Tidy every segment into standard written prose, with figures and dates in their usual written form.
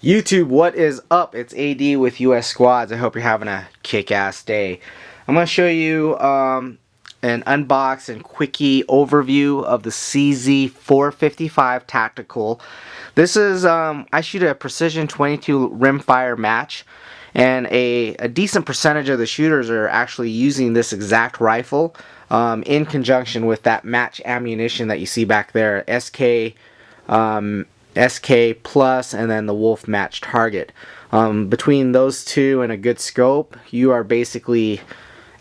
YouTube, what is up? It's AD with US Squads. I hope you're having a kick-ass day. I'm going to show you an unbox and quickie overview of the CZ455 Tacticool. This is, I shoot a precision 22 rimfire match, and a decent percentage of the shooters are actually using this exact rifle in conjunction with that match ammunition that you see back there, SK Plus, and then the Wolf Match Target. Between those two and a good scope, you are basically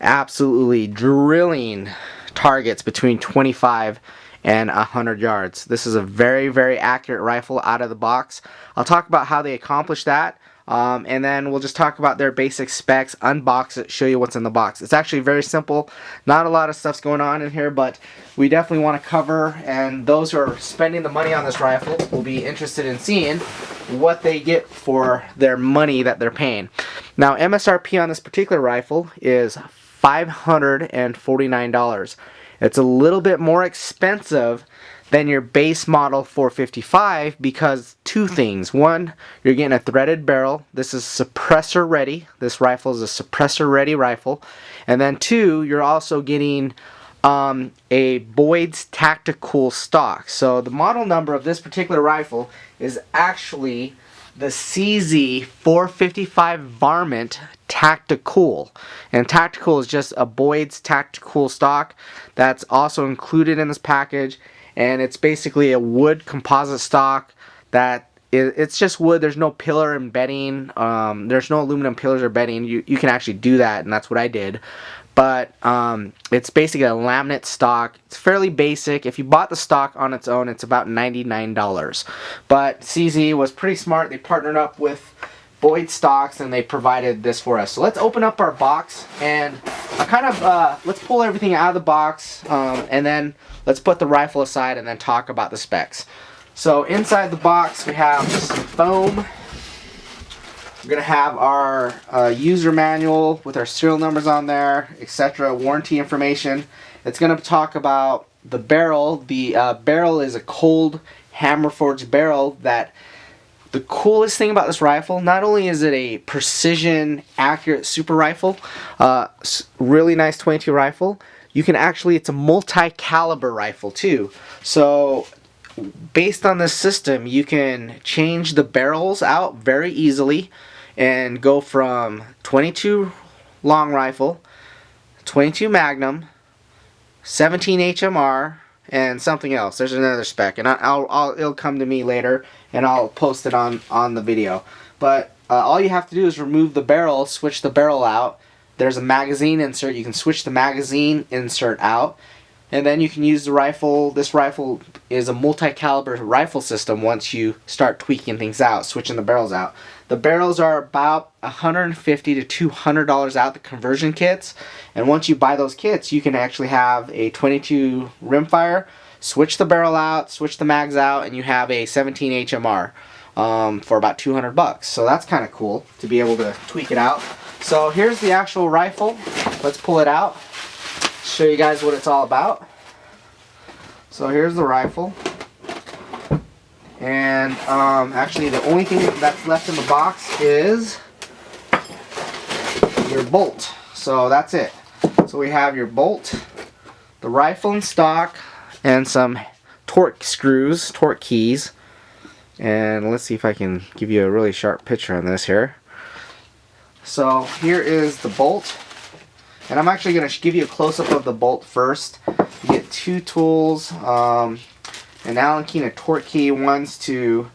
absolutely drilling targets between 25 and 100 yards. This is a very, very accurate rifle out of the box. I'll talk about how they accomplish that. And then we'll just talk about their basic specs, unbox it, show you what's in the box. It's actually very simple. Not a lot of stuff's going on in here, but we definitely want to cover, and those who are spending the money on this rifle will be interested in seeing what they get for their money that they're paying. Now, MSRP on this particular rifle is $549. It's a little bit more expensive than your base model 455 because two things. One, you're getting a threaded barrel. This is suppressor ready. This rifle is a suppressor ready rifle. And then two, you're also getting a Boyd's Tacticool stock. So the model number of this particular rifle is actually the CZ455 Varmint Tacticool. And Tacticool is just a Boyd's Tacticool stock that's also included in this package. And it's basically a wood composite stock that it's just wood. There's no pillar embedding. There's no aluminum pillars or bedding. You can actually do that, and that's what I did. But it's basically a laminate stock. It's fairly basic. If you bought the stock on its own, it's about $99. But CZ was pretty smart. They partnered up with Boyd Stocks, and they provided this for us. So let's open up our box, and let's pull everything out of the box, and then let's put the rifle aside and then talk about the specs. So inside the box we have some foam. We're going to have our user manual with our serial numbers on there, etc., warranty information. It's going to talk about the barrel. The barrel is a cold hammer forged barrel. That the coolest thing about this rifle, not only is it a precision accurate super rifle, really nice 22 rifle, you can actually, it's a multi-caliber rifle too. So based on this system, you can change the barrels out very easily and go from 22 long rifle, 22 Magnum, 17 HMR, and something else. There's another spec, and it'll come to me later, and I'll post it on the video. But all you have to do is remove the barrel, switch the barrel out. There's a magazine insert. You can switch the magazine insert out, and then you can use the rifle. This rifle is a multi-caliber rifle system once you start tweaking things out, switching the barrels out. The barrels are about $150 to $200 out, the conversion kits. And once you buy those kits, you can actually have a 22 rimfire, switch the barrel out, switch the mags out, and you have a 17 HMR for about $200. So that's kind of cool to be able to tweak it out. So here's the actual rifle. Let's pull it out, show you guys what it's all about. So here's the rifle. And actually the only thing that's left in the box is your bolt. So that's it. So we have your bolt, the rifle in stock, and some torque screws, torque keys. And let's see if I can give you a really sharp picture on this here. So here is the bolt. And I'm actually going to give you a close-up of the bolt first. You get two tools, an Allen key and a torque key. One's to,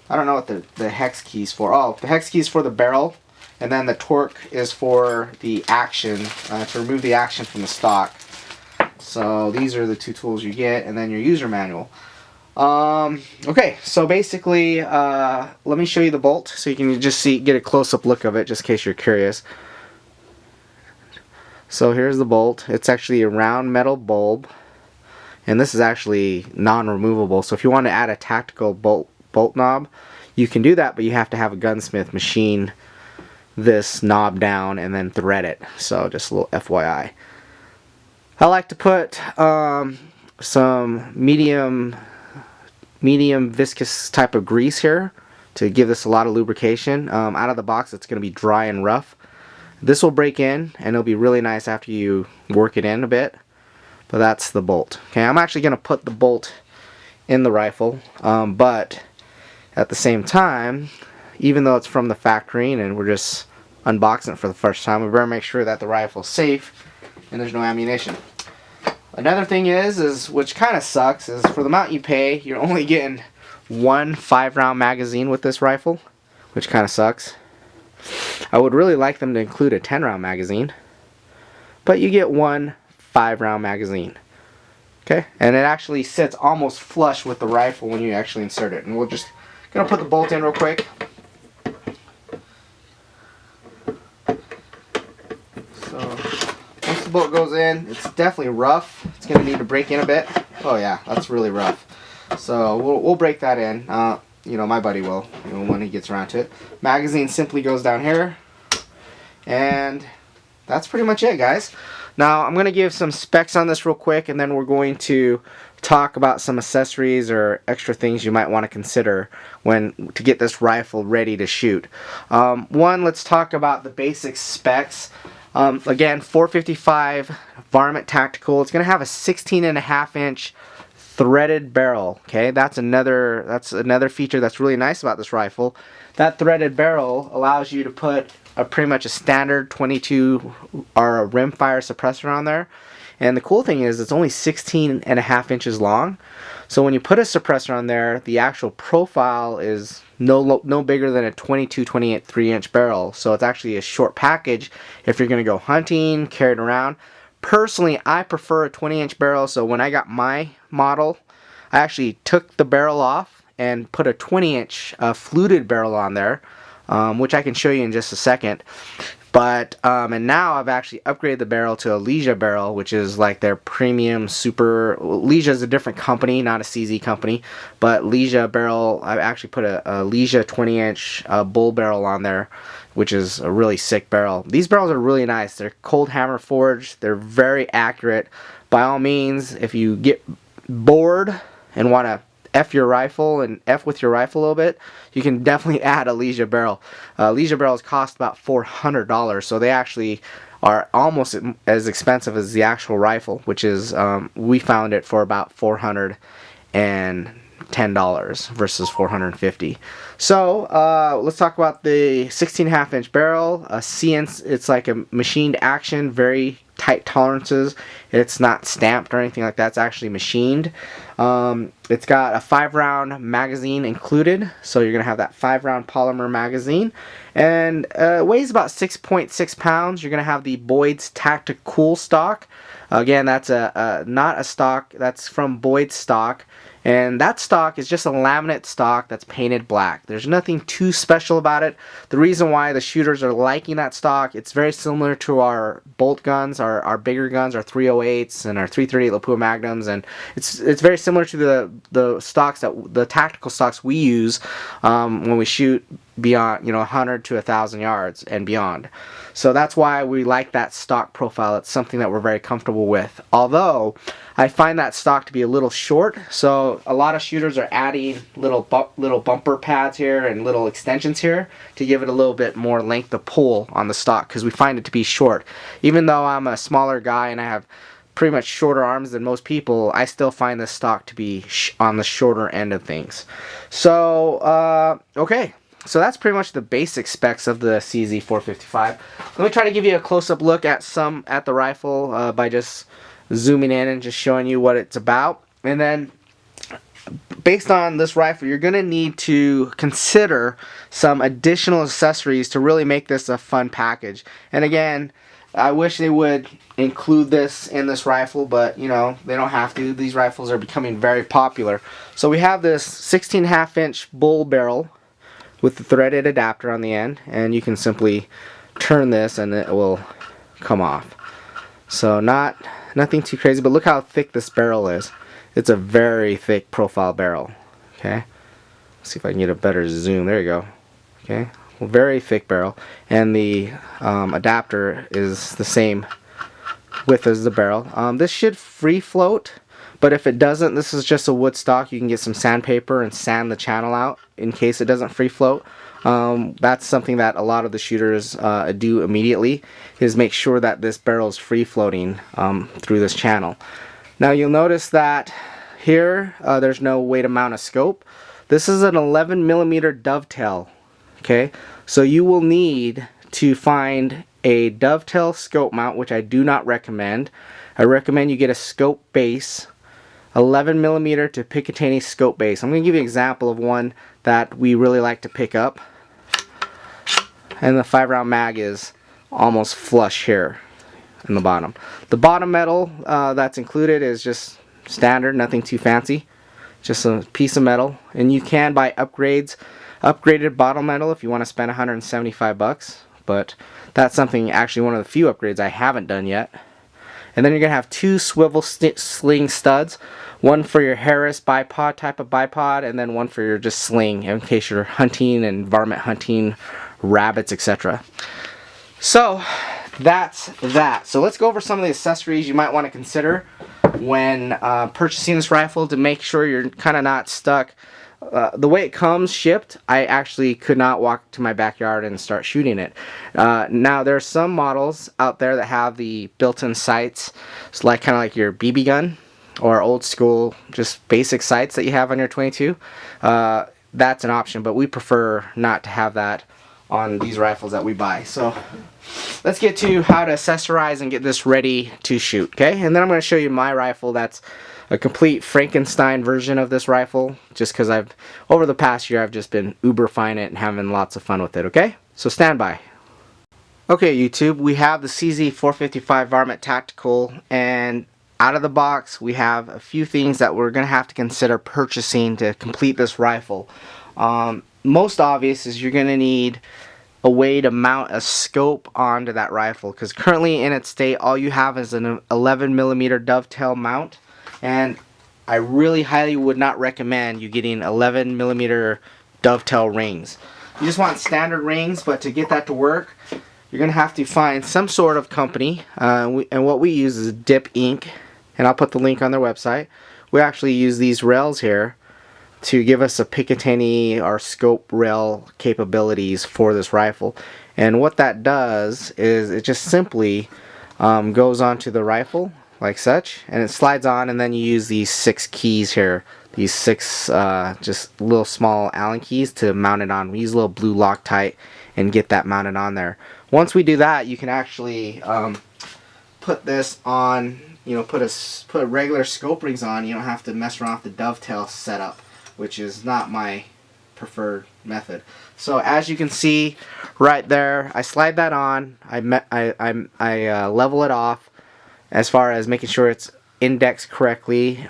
I don't know what the hex key's for. Oh, the hex key's for the barrel, and then the torque is for the action, to remove the action from the stock. So these are the two tools you get, and then your user manual. Okay, so basically, let me show you the bolt so you can just get a close-up look of it, just in case you're curious. So here's the bolt. It's actually a round metal bulb, and this is actually non-removable. So if you want to add a tactical bolt knob, you can do that, but you have to have a gunsmith machine this knob down and then thread it. So just a little FYI. I like to put some medium viscous type of grease here to give this a lot of lubrication. Out of the box it's going to be dry and rough. This will break in and it'll be really nice after you work it in a bit. But that's the bolt. Okay, I'm actually going to put the bolt in the rifle, but at the same time, even though it's from the factory and we're just unboxing it for the first time, we better make sure that the rifle's safe and there's no ammunition. Another thing is which kind of sucks, is for the amount you pay, you're only getting one 5-round magazine with this rifle, which kind of sucks. I would really like them to include a 10-round magazine, but you get one 5-round magazine. Okay, and it actually sits almost flush with the rifle when you actually insert it. And we're just gonna put the bolt in real quick. So once the bolt goes in, it's definitely rough. It's gonna need to break in a bit. Oh yeah, that's really rough. So we'll break that in. You know, my buddy will, when he gets around to it. Magazine simply goes down here, and that's pretty much it, guys. Now I'm going to give some specs on this real quick, and then we're going to talk about some accessories or extra things you might want to consider to get this rifle ready to shoot. One, let's talk about the basic specs. Again, 455 Varmint Tactical. It's going to have a 16.5-inch threaded barrel. Okay, that's another feature that's really nice about this rifle. That threaded barrel allows you to put pretty much a standard 22 or a rimfire suppressor on there. And the cool thing is it's only 16.5 inches long. So when you put a suppressor on there, the actual profile is no bigger than a 22-28 3-inch barrel. So it's actually a short package if you're going to go hunting, carry it around. Personally, I prefer a 20-inch barrel, so when I got my model, I actually took the barrel off and put a 20-inch fluted barrel on there, which I can show you in just a second. But and now I've actually upgraded the barrel to a Leisure barrel, which is like their premium super. Leisure is a different company, not a CZ company, but Leisure barrel. I've actually put a Leisure 20-inch bull barrel on there, which is a really sick barrel. These barrels are really nice. They're cold hammer forged. They're very accurate. By all means, if you get bored and want to F your rifle and F with your rifle a little bit, you can definitely add a Leisure barrel. Leisure barrels cost about $400, so they actually are almost as expensive as the actual rifle, which is, we found it for about $410 versus $450. So let's talk about the 16.5-inch barrel. It's like a machined action, very tight tolerances. It's not stamped or anything like that. It's actually machined. It's got a 5-round magazine included, so you're gonna have that 5-round polymer magazine, and it weighs about 6.6 pounds. You're gonna have the Boyd's Tacticool stock. Again, that's not a stock. That's from Boyd's stock. And that stock is just a laminate stock that's painted black. There's nothing too special about it. The reason why the shooters are liking that stock, it's very similar to our bolt guns, our bigger guns, our 308s and our 338 Lapua Magnums, and it's very similar to the tactical stocks we use when we shoot beyond 100 to 1,000 yards and beyond. So that's why we like that stock profile. It's something that we're very comfortable with. Although I find that stock to be a little short, so a lot of shooters are adding little bumper pads here and little extensions here to give it a little bit more length of pull on the stock, because we find it to be short. Even though I'm a smaller guy and I have pretty much shorter arms than most people, I still find this stock to be on the shorter end of things. So okay. So that's pretty much the basic specs of the CZ455. Let me try to give you a close-up look at the rifle by just zooming in and just showing you what it's about. And then, based on this rifle, you're going to need to consider some additional accessories to really make this a fun package. And again, I wish they would include this in this rifle, but they don't have to. These rifles are becoming very popular. So we have this 16.5-inch bull barrel with the threaded adapter on the end, and you can simply turn this and it will come off. So nothing too crazy, but look how thick this barrel is. It's a very thick profile barrel. Okay, let's see if I can get a better zoom. There you go. Okay, well, very thick barrel, and the adapter is the same width as the barrel. This should free float, But if it doesn't, this is just a wood stock. You can get some sandpaper and sand the channel out in case it doesn't free float. That's something that a lot of the shooters do immediately, is make sure that this barrel is free floating through this channel. Now you'll notice that here there's no way to mount a scope. This is an 11mm dovetail. Okay, so you will need to find a dovetail scope mount, which I do not recommend. I recommend you get a scope base, 11mm to Picatinny scope base. I'm going to give you an example of one that we really like to pick up. And the 5-round mag is almost flush here in the bottom. The bottom metal that's included is just standard, nothing too fancy. Just a piece of metal. And you can buy upgraded bottom metal if you want to spend 175 bucks. But that's something, actually one of the few upgrades I haven't done yet. And then you're going to have 2 swivel sling studs. One for your Harris bipod type of bipod, and then one for your just sling in case you're hunting and varmint hunting, rabbits, etc. So that's that. So let's go over some of the accessories you might want to consider when purchasing this rifle to make sure you're kind of not stuck. The way it comes shipped, I actually could not walk to my backyard and start shooting it. Now there are some models out there that have the built-in sights. It's like kind of like your BB gun or old school just basic sights that you have on your 22. That's an option, but we prefer not to have that on these rifles that we buy. So let's get to how to accessorize and get this ready to shoot. Okay, and then I'm going to show you my rifle that's a complete Frankenstein version of this rifle, just because over the past year I've just been uberifying it and having lots of fun with it. Okay, so stand by. Okay, YouTube, we have the CZ455 Varmint Tactical, and out of the box we have a few things that we're going to have to consider purchasing to complete this rifle. Most obvious is you're going to need a way to mount a scope onto that rifle, because currently in its state all you have is an 11mm dovetail mount, and I really highly would not recommend you getting 11mm dovetail rings. You just want standard rings, but to get that to work you're going to have to find some sort of company, and what we use is Dip Inc., and I'll put the link on their website. We actually use these rails here to give us a Picatinny or scope rail capabilities for this rifle. And what that does is it just simply goes onto the rifle like such, and it slides on, and then you use these 6 keys here, these 6 just little small Allen keys to mount it on. We use a little blue Loctite and get that mounted on there. Once we do that, you can actually put this on, you know, put a regular scope rings on. You don't have to mess around with the dovetail setup, which is not my preferred method. So as you can see right there, I slide that on. I level it off as far as making sure it's indexed correctly.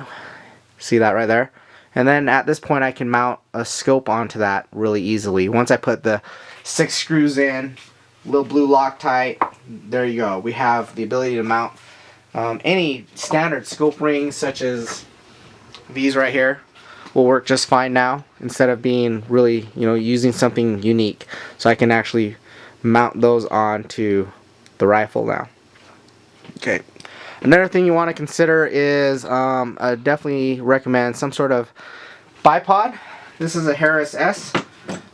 See that right there? And then at this point I can mount a scope onto that really easily. Once I put the 6 screws in, little blue Loctite, there you go. We have the ability to mount any standard scope rings such as these right here will work just fine now, instead of being really, you know, using something unique. So I can actually mount those onto the rifle now. Okay. Another thing you want to consider is I definitely recommend some sort of bipod. This is a Harris S.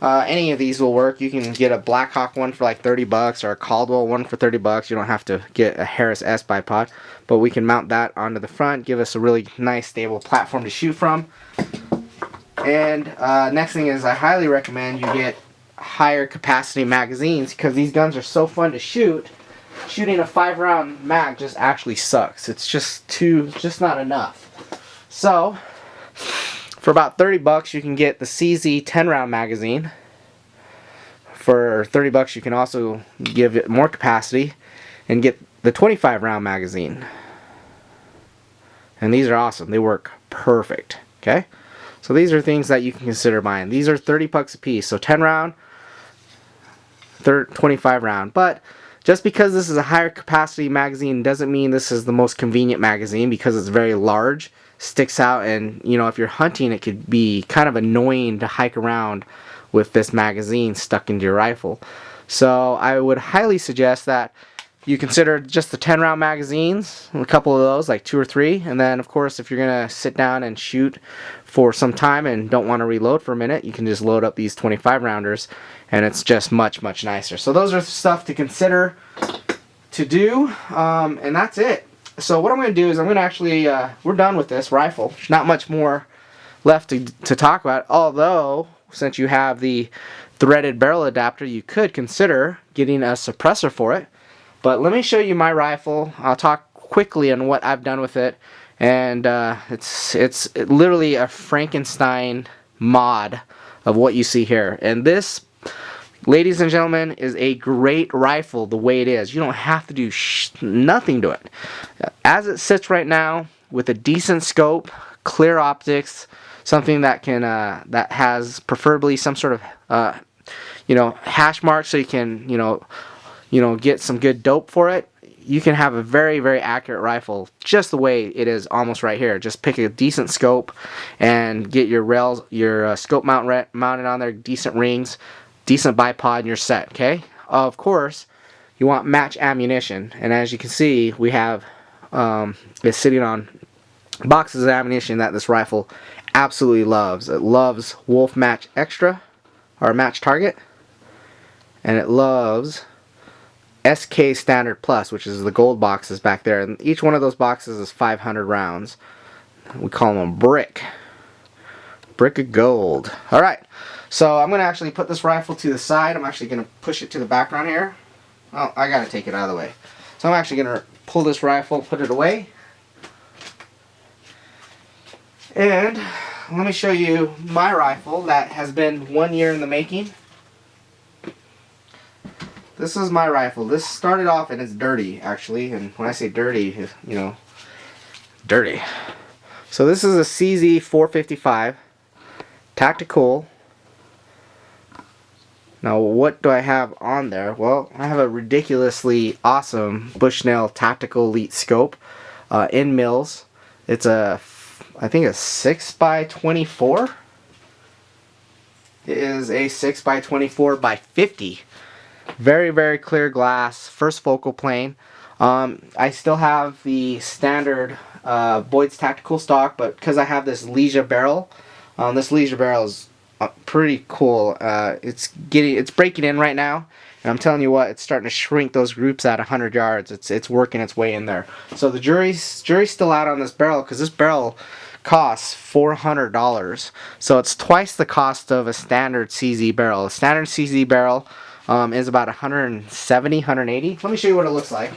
Any of these will work. You can get a Blackhawk one for like 30 bucks or a Caldwell one for 30 bucks. You don't have to get a Harris S bipod, but we can mount that onto the front, give us a really nice stable platform to shoot from. And next thing is I highly recommend you get higher capacity magazines, because these guns are so fun to shoot. Shooting a 5-round mag just actually sucks. It's just not enough. So for about 30 bucks you can get the CZ 10-round magazine. For 30 bucks you can also give it more capacity and get the 25-round magazine. And these are awesome. They work perfect. Okay? So these are things that you can consider buying. These are 30 bucks a piece. So 10-round, 25-round. But just because this is a higher capacity magazine doesn't mean this is the most convenient magazine, because it's very large, sticks out, and you know, if you're hunting it could be kind of annoying to hike around with this magazine stuck into your rifle. So I would highly suggest that you consider just the 10-round magazines, a couple of those, like 2 or 3, and then of course if you're gonna sit down and shoot for some time and don't want to reload for a minute, you can just load up these 25 rounders, and it's just much nicer. So those are stuff to consider to do, and that's it. So what I'm going to do is I'm going to actually, we're done with this rifle. There's not much more left to talk about, although since you have the threaded barrel adapter, you could consider getting a suppressor for it. But let me show you my rifle. I'll talk quickly on what I've done with it, and it's literally a Frankenstein mod of what you see here. And this, ladies and gentlemen, is a great rifle the way it is. You don't have to do nothing to it. As it sits right now, with a decent scope, clear optics, something that can that has preferably some sort of hash mark, so you can get some good dope for it. You can have a very accurate rifle just the way it is, almost right here. Just pick a decent scope and get your rails, your scope mounted on there, decent rings, decent bipod, and you're set. Okay. Of course, you want match ammunition, and as you can see, we have it's sitting on boxes of ammunition that this rifle absolutely loves. It loves Wolf Match Extra, or Match Target, and it loves SK Standard Plus, which is the gold boxes back there, and each one of those boxes is 500 rounds. We call them a brick of gold. Alright, so I'm going to actually put this rifle to the side. I'm actually going to push it to the background here. Oh, I got to take it out of the way. So I'm actually going to pull this rifle, put it away, and let me show you my rifle that has been 1 year in the making. This is my rifle. This started off, and it's dirty, actually. And when I say dirty, dirty. So this is a CZ 455 Tacticool. Now, what do I have on there? Well, I have a ridiculously awesome Bushnell Tactical Elite scope in mils. It's I think a 6x24. It is a 6x24x50. Very clear glass, first focal plane. I still have the standard Boyd's Tactical stock, but because I have this Leisure barrel, this Leisure barrel is pretty cool. It's breaking in right now, and I'm telling you what, it's starting to shrink those groups at 100 yards. It's working its way in there. So the jury's still out on this barrel, because this barrel costs $400. So it's twice the cost of a standard CZ barrel. A standard CZ barrel is about 170, 180. Let me show you what it looks like.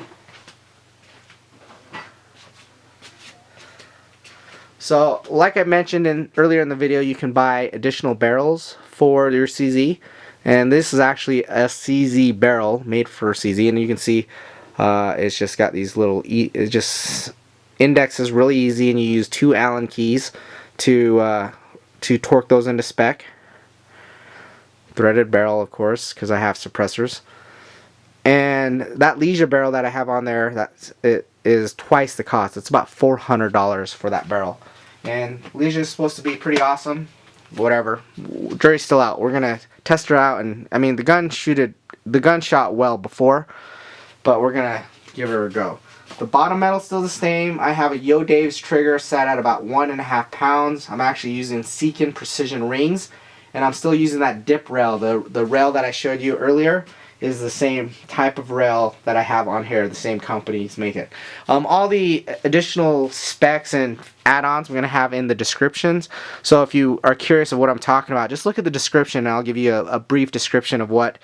So, like I mentioned earlier in the video, you can buy additional barrels for your CZ, and this is actually a CZ barrel made for CZ, and you can see it's just got these little it just indexes really easy, and you use 2 Allen keys to torque those into spec. Threaded barrel, of course, because I have suppressors. And that Leisure barrel that I have on there, it is twice the cost. It's about $400 for that barrel. And Leisure is supposed to be pretty awesome. Whatever. Jury's still out. We're gonna test her out, and I mean the gun shot well before, but we're gonna give her a go. The bottom metal's still the same. I have a Yo Dave's trigger set at about 1.5 pounds. I'm actually using Seekin precision rings. And I'm still using that dip rail. The rail that I showed you earlier is the same type of rail that I have on here. The same companies make it. All the additional specs and add-ons I'm going to have in the descriptions. So if you are curious of what I'm talking about, just look at the description, and I'll give you a brief description of what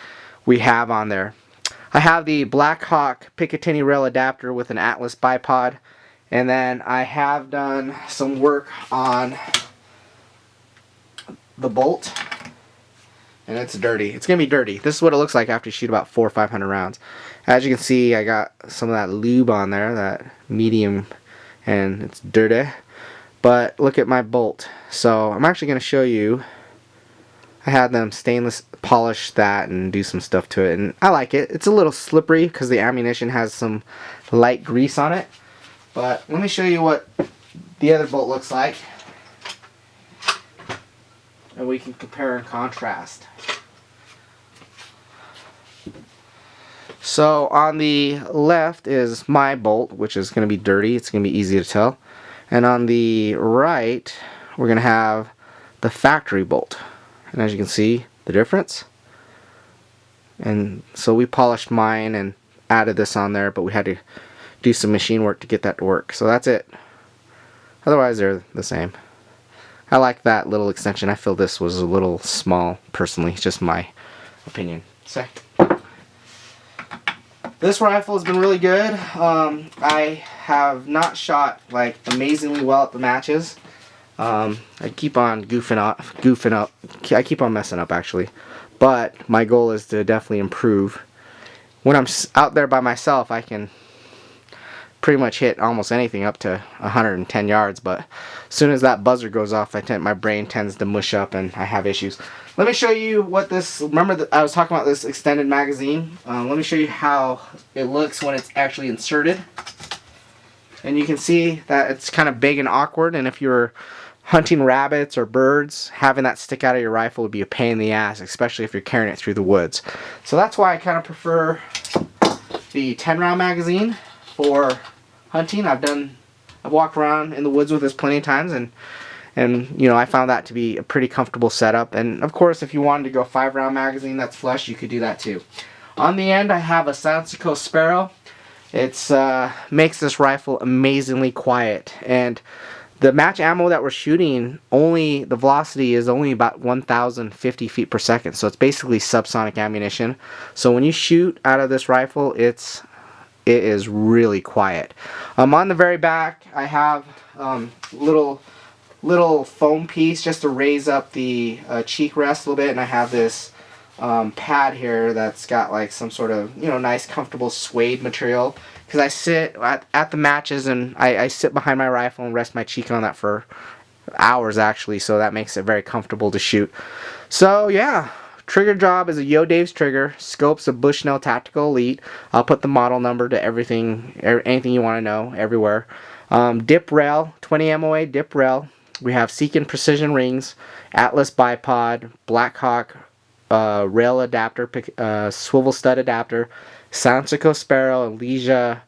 we have on there. I have the Blackhawk Picatinny rail adapter with an Atlas bipod. And then I have done some work on the bolt, and it's dirty. It's gonna be dirty. This is what it looks like after you shoot about 400 or 500 rounds. As you can see, I got some of that lube on there, that medium, and it's dirty. But look at my bolt. So I'm actually gonna show you. I had them stainless polish that and do some stuff to it, and I like it. It's a little slippery because the ammunition has some light grease on it. But let me show you what the other bolt looks like, and we can compare and contrast. So on the left is my bolt, which is going to be dirty. It's going to be easy to tell. And on the right, we're going to have the factory bolt. And as you can see, the difference. And so we polished mine and added this on there, but we had to do some machine work to get that to work. So that's it. Otherwise, they're the same. I like that little extension. I feel this was a little small, personally. It's just my opinion. So, this rifle has been really good. I have not shot like amazingly well at the matches. I keep on goofing up. I keep on messing up actually. But my goal is to definitely improve. When I'm out there by myself, I can pretty much hit almost anything up to 110 yards, but as soon as that buzzer goes off, my brain tends to mush up and I have issues. Let me show you what this, remember that I was talking about this extended magazine? Let me show you how it looks when it's actually inserted. And you can see that it's kind of big and awkward, and if you're hunting rabbits or birds, having that stick out of your rifle would be a pain in the ass, especially if you're carrying it through the woods. So that's why I kind of prefer the 10-round magazine for hunting. I've walked around in the woods with this plenty of times, and you know, I found that to be a pretty comfortable setup. And of course, if you wanted to go 5-round magazine that's flush, you could do that too. On the end, I have a Tacticool Sparrow. It's makes this rifle amazingly quiet, and the match ammo that we're shooting, the velocity is only about 1,050 feet per second, so it's basically subsonic ammunition. So when you shoot out of this rifle, it is really quiet. On the very back, I have little foam piece just to raise up the cheek rest a little bit, and I have this pad here that's got like some sort of, you know, nice comfortable suede material, because I sit at the matches and I sit behind my rifle and rest my cheek on that for hours actually, so that makes it very comfortable to shoot. So yeah, trigger job is a Yo Dave's trigger. Scope's a Bushnell Tactical Elite. I'll put the model number to anything you want to know everywhere. Dip rail, 20 MOA dip rail. We have Seekin precision rings, Atlas bipod, Blackhawk rail adapter, swivel stud adapter, Tacticool Sparrow, Elysia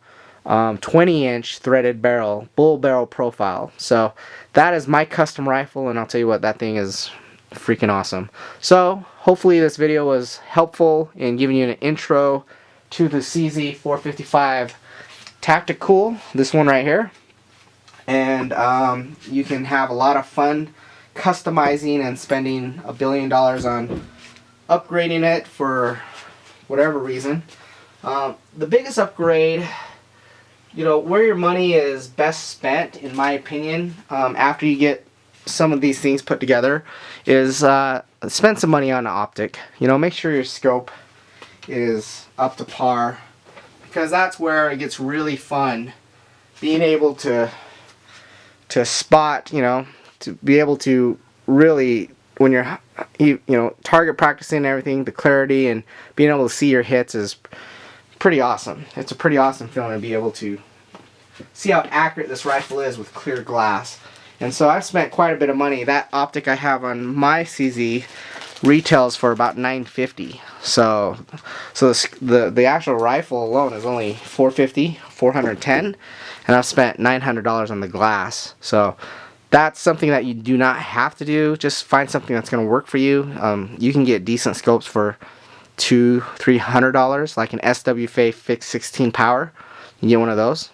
20-inch threaded barrel, bull barrel profile. So that is my custom rifle, and I'll tell you what, that thing is freaking awesome. So hopefully this video was helpful in giving you an intro to the CZ455 Tacticool, this one right here. And you can have a lot of fun customizing and spending $1 billion on upgrading it for whatever reason. The biggest upgrade, you know, where your money is best spent, in my opinion, after you get some of these things put together, is spend some money on an optic. You know, make sure your scope is up to par, because that's where it gets really fun, being able to spot, you know, to be able to really, when you're, you know, target practicing and everything, the clarity and being able to see your hits is pretty awesome. It's a pretty awesome feeling to be able to see how accurate this rifle is with clear glass. And so I've spent quite a bit of money. That optic I have on my CZ retails for about $950. So the actual rifle alone is only $450, $410, and I've spent $900 on the glass. So that's something that you do not have to do. Just find something that's going to work for you. You can get decent scopes for $200-$300, like an SWFA fixed 16 power. You get one of those.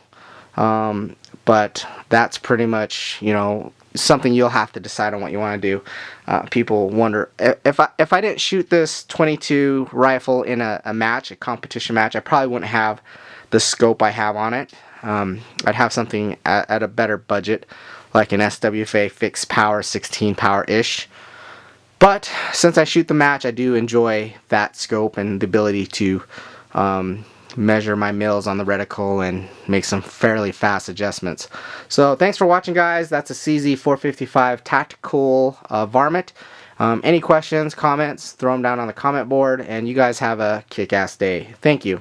But that's pretty much, you know, something you'll have to decide on what you want to do. People wonder, if I didn't shoot this 22 rifle in a match, a competition match, I probably wouldn't have the scope I have on it. I'd have something at a better budget, like an SWFA fixed power 16 power-ish. But since I shoot the match, I do enjoy that scope and the ability to measure my mils on the reticle and make some fairly fast adjustments. So thanks for watching, guys. That's a CZ455 Tacticool varmint. Any questions, comments, throw them down on the comment board, and you guys have a kick-ass day. Thank you.